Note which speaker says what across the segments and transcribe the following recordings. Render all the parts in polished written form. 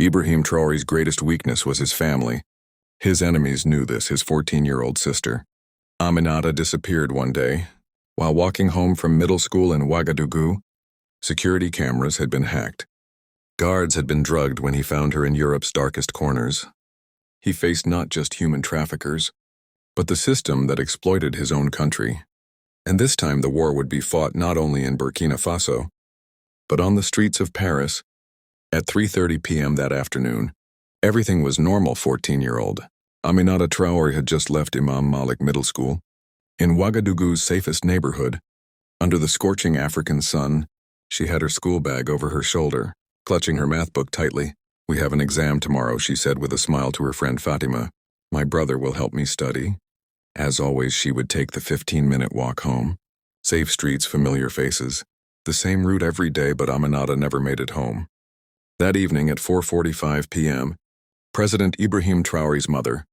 Speaker 1: Ibrahim Traoré's greatest weakness was his family. His enemies knew this, his 14-year-old sister. Aminata disappeared one day. While walking home from middle school in Ouagadougou, security cameras had been hacked. Guards had been drugged when he found her in Europe's darkest corners. He faced not just human traffickers, but the system that exploited his own country. And this time the war would be fought not only in Burkina Faso, but on the streets of Paris. At 3:30 p.m. that afternoon, everything was normal. 14-year-old Aminata Traoré had just left Imam Malik Middle School. In Ouagadougou's safest neighborhood, under the scorching African sun, she had her school bag over her shoulder, clutching her math book tightly. "We have an exam tomorrow," she said with a smile to her friend Fatima. "My brother will help me study." As always, she would take the 15-minute walk home. Safe streets, familiar faces. The same route every day, but Aminata never made it home. That evening at 4:45 p.m., President Ibrahim Traoré's mother,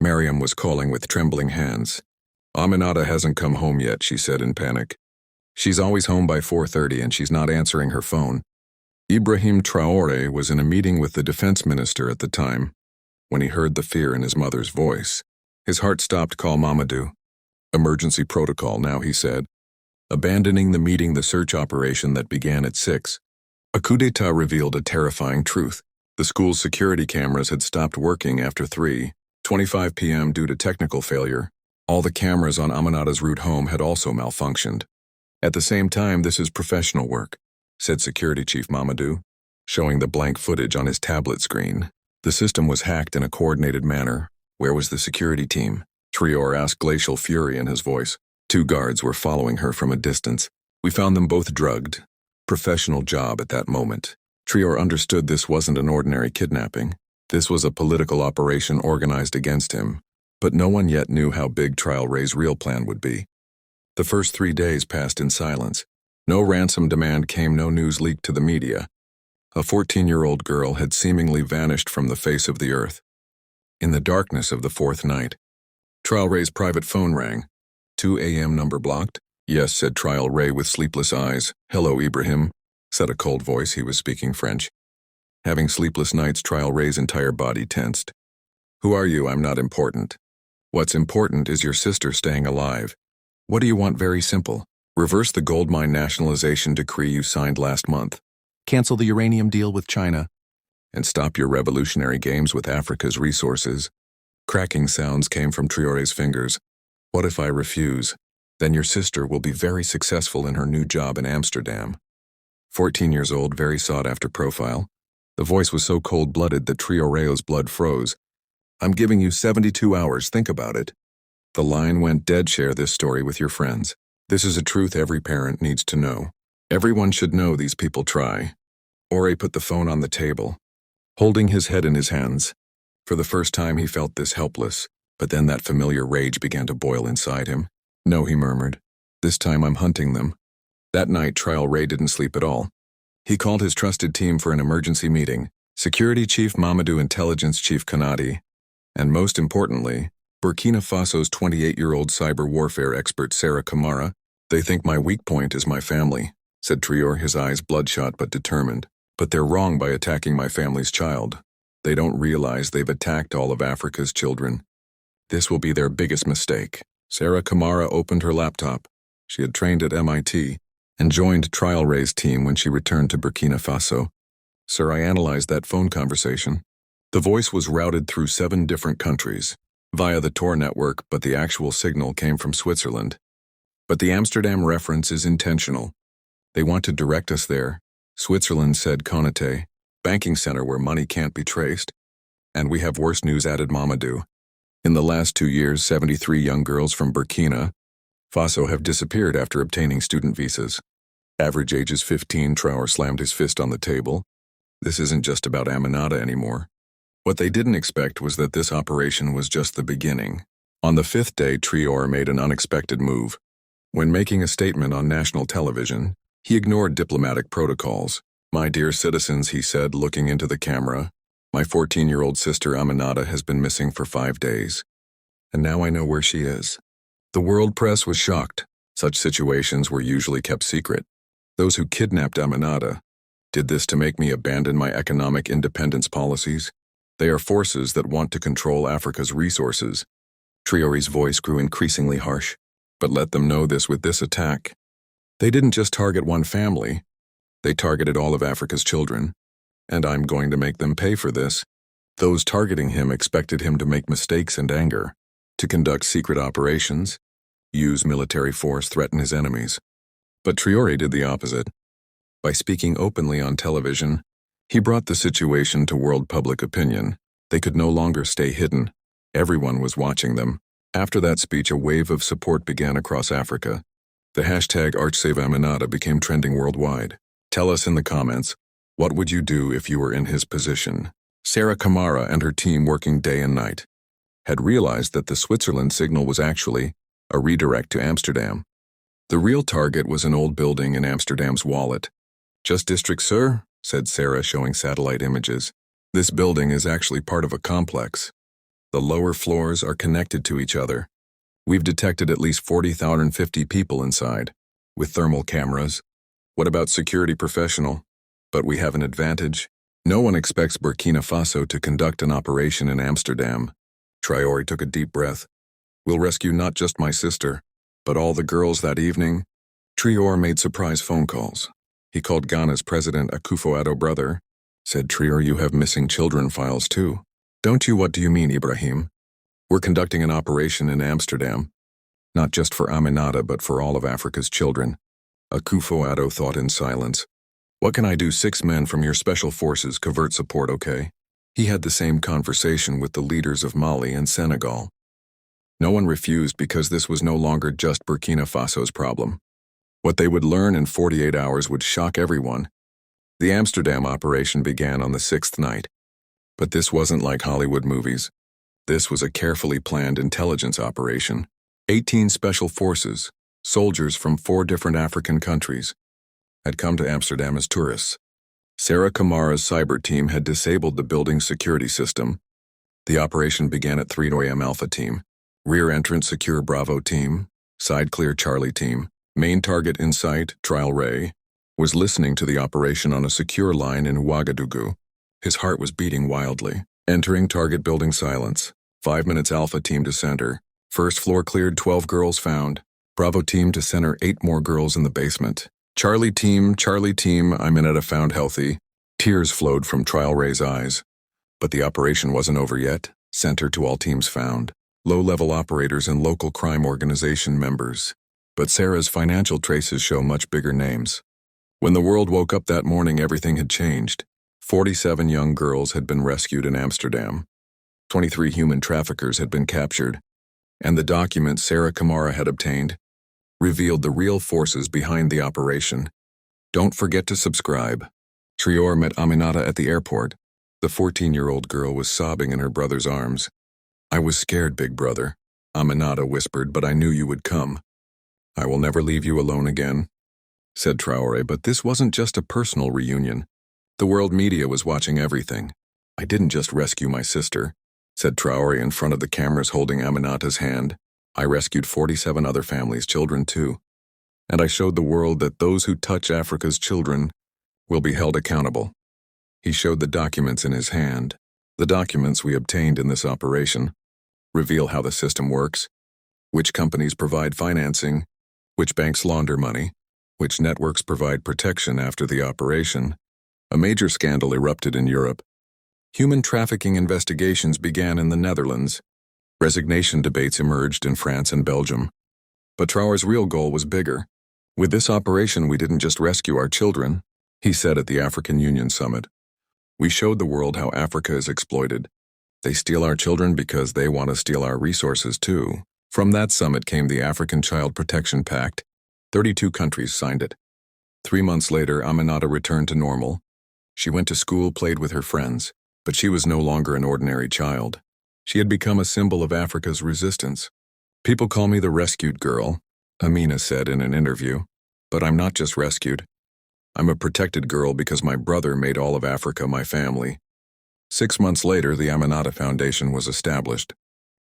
Speaker 1: Mariam, was calling with trembling hands. "Aminata hasn't come home yet," she said in panic. "She's always home by 4:30 and she's not answering her phone." Ibrahim Traoré was in a meeting with the defense minister at the time. When he heard the fear in his mother's voice, his heart stopped. "Call Mamadou." "Emergency protocol now," he said. Abandoning the meeting, the search operation that began at 6. A coup d'etat revealed a terrifying truth. The school's security cameras had stopped working after 3:25 p.m. due to technical failure. All the cameras on Aminata's route home had also malfunctioned. "At the same time, this is professional work," said Security Chief Mamadou, showing the blank footage on his tablet screen. "The system was hacked in a coordinated manner. Where was the security team?" Traoré asked, glacial fury in his voice. "Two guards were following her from a distance. We found them both drugged. Professional job at that moment." Traoré understood this wasn't an ordinary kidnapping. This was a political operation organized against him. But no one yet knew how big Traoré's real plan would be. The first 3 days passed in silence. No ransom demand came, no news leaked to the media. A 14-year-old girl had seemingly vanished from the face of the earth. In the darkness of the fourth night, Traoré's private phone rang. 2 a.m. number blocked? "Yes," said Traoré with sleepless eyes. "Hello, Ibrahim," said a cold voice. He was speaking French. Having sleepless nights, Traoré's entire body tensed. "Who are you? I'm not important. What's important is your sister staying alive. What do you want?" "Very simple. Reverse the gold mine nationalization decree you signed last month. Cancel the uranium deal with China. And stop your revolutionary games with Africa's resources." Cracking sounds came from Traoré's fingers. "What if I refuse? Then your sister will be very successful in her new job in Amsterdam." 14 years old, very sought-after profile. The voice was so cold-blooded that Traoré's blood froze. "I'm giving you 72 hours, think about it." The line went dead. "Share this story with your friends. This is a truth every parent needs to know. Everyone should know these people try." Traoré put the phone on the table, holding his head in his hands. For the first time he felt this helpless, but then that familiar rage began to boil inside him. "No," he murmured. "This time I'm hunting them." That night, Traoré didn't sleep at all. He called his trusted team for an emergency meeting. Security Chief Mamadou, Intelligence Chief Kanadi, and most importantly, Burkina Faso's 28-year-old cyber warfare expert Sarah Kamara. "They think my weak point is my family," said Traoré, his eyes bloodshot but determined. "But they're wrong by attacking my family's child. They don't realize they've attacked all of Africa's children. This will be their biggest mistake." Sarah Kamara opened her laptop. She had trained at MIT and joined Traoré's team when she returned to Burkina Faso. "Sir, I analyzed that phone conversation." The voice was routed through 7 different countries via the Tor network, but the actual signal came from Switzerland. "But the Amsterdam reference is intentional. They want to direct us there," Switzerland said. "Conate, banking center where money can't be traced." "And we have worse news," added Mamadou. "In the last 2 years, 73 young girls from Burkina Faso have disappeared after obtaining student visas. Average age is 15. Traoré slammed his fist on the table. "This isn't just about Aminata anymore." What they didn't expect was that this operation was just the beginning. On the 5th day, Traoré made an unexpected move. When making a statement on national television, he ignored diplomatic protocols. "My dear citizens," he said, looking into the camera, "my 14-year-old sister Aminata has been missing for 5 days. And now I know where she is." The world press was shocked. Such situations were usually kept secret. Those who kidnapped Aminata Did this to make me abandon my economic independence policies? They are forces that want to control Africa's resources. Traore's voice grew increasingly harsh. But let them know this with this attack. They didn't just target one family. They targeted all of Africa's children. And I'm going to make them pay for this. Those targeting him expected him to make mistakes and anger, to conduct secret operations, use military force, threaten his enemies. But Traore did the opposite. By speaking openly on television, he brought the situation to world public opinion. They could no longer stay hidden. Everyone was watching them. After that speech, a wave of support began across Africa. The hashtag #ArchSaveAminata became trending worldwide. Tell us in the comments, what would you do if you were in his position? Sarah Kamara and her team, working day and night, had realized that the Switzerland signal was actually a redirect to Amsterdam. The real target was an old building in Amsterdam's wallet. Just district, sir, said Sarah, showing satellite images. This building is actually part of a complex. The lower floors are connected to each other. We've detected at least 40,050 people inside, with thermal cameras. What about security professional? But we have an advantage. No one expects Burkina Faso to conduct an operation in Amsterdam. Traore took a deep breath. We'll rescue not just my sister, but all the girls that evening. Traore made surprise phone calls. He called Ghana's president Akufo-Addo brother. Said, Traore, you have missing children files too. Don't you? What do you mean, Ibrahim? We're conducting an operation in Amsterdam. Not just for Aminata, but for all of Africa's children. Akufo-Addo thought in silence. What can I do? 6 men from your special forces, covert support, okay? He had the same conversation with the leaders of Mali and Senegal. No one refused because this was no longer just Burkina Faso's problem. What they would learn in 48 hours would shock everyone. The Amsterdam operation began on the 6th night. But this wasn't like Hollywood movies. This was a carefully planned intelligence operation. 18 special forces, soldiers from 4 different African countries, had come to Amsterdam as tourists. Sarah Kamara's cyber team had disabled the building's security system. The operation began at 3 a.m. Alpha team, rear entrance secure Bravo team, side clear Charlie team. Main target in sight, Traore, was listening to the operation on a secure line in Ouagadougou. His heart was beating wildly. Entering target building, silence. 5 minutes. Alpha team to center. First floor cleared, 12 girls found. Bravo team to center, 8 more girls in the basement. Charlie team, Aminata found healthy. Tears flowed from Traore's eyes. But the operation wasn't over yet. Center to all teams found. Low-level operators and local crime organization members. But Sarah's financial traces show much bigger names. When the world woke up that morning, everything had changed. 47 young girls had been rescued in Amsterdam. 23 human traffickers had been captured. And the documents Sarah Kamara had obtained revealed the real forces behind the operation. Don't forget to subscribe. Traore met Aminata at the airport. The 14-year-old girl was sobbing in her brother's arms. I was scared, big brother, Aminata whispered, but I knew you would come. I will never leave you alone again, said Traore, but this wasn't just a personal reunion. The world media was watching everything. I didn't just rescue my sister, said Traore in front of the cameras, holding Aminata's hand. I rescued 47 other families' children too. And I showed the world that those who touch Africa's children will be held accountable. He showed the documents in his hand. The documents we obtained in this operation reveal how the system works, which companies provide financing, which banks launder money, which networks provide protection after the operation. A major scandal erupted in Europe. Human trafficking investigations began in the Netherlands. Resignation debates emerged in France and Belgium. But Traore's real goal was bigger. With this operation, we didn't just rescue our children, he said at the African Union Summit. We showed the world how Africa is exploited. They steal our children because they want to steal our resources too. From that summit came the African Child Protection Pact. 32 countries signed it. 3 months later, Aminata returned to normal. She went to school, played with her friends, but she was no longer an ordinary child. She had become a symbol of Africa's resistance. People call me the rescued girl, Amina said in an interview. But I'm not just rescued. I'm a protected girl because my brother made all of Africa my family. 6 months later, the Aminata Foundation was established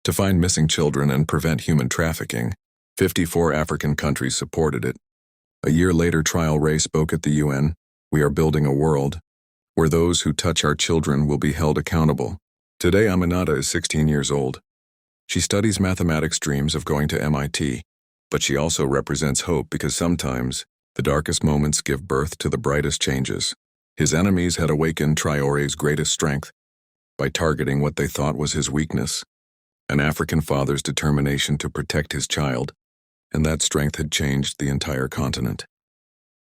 Speaker 1: to find missing children and prevent human trafficking. 54 African countries supported it. A year later, Traore spoke at the UN. We are building a world where those who touch our children will be held accountable. Today, Aminata is 16 years old. She studies mathematics, dreams of going to MIT, but she also represents hope because sometimes the darkest moments give birth to the brightest changes. His enemies had awakened Traore's greatest strength by targeting what they thought was his weakness, an African father's determination to protect his child, and that strength had changed the entire continent.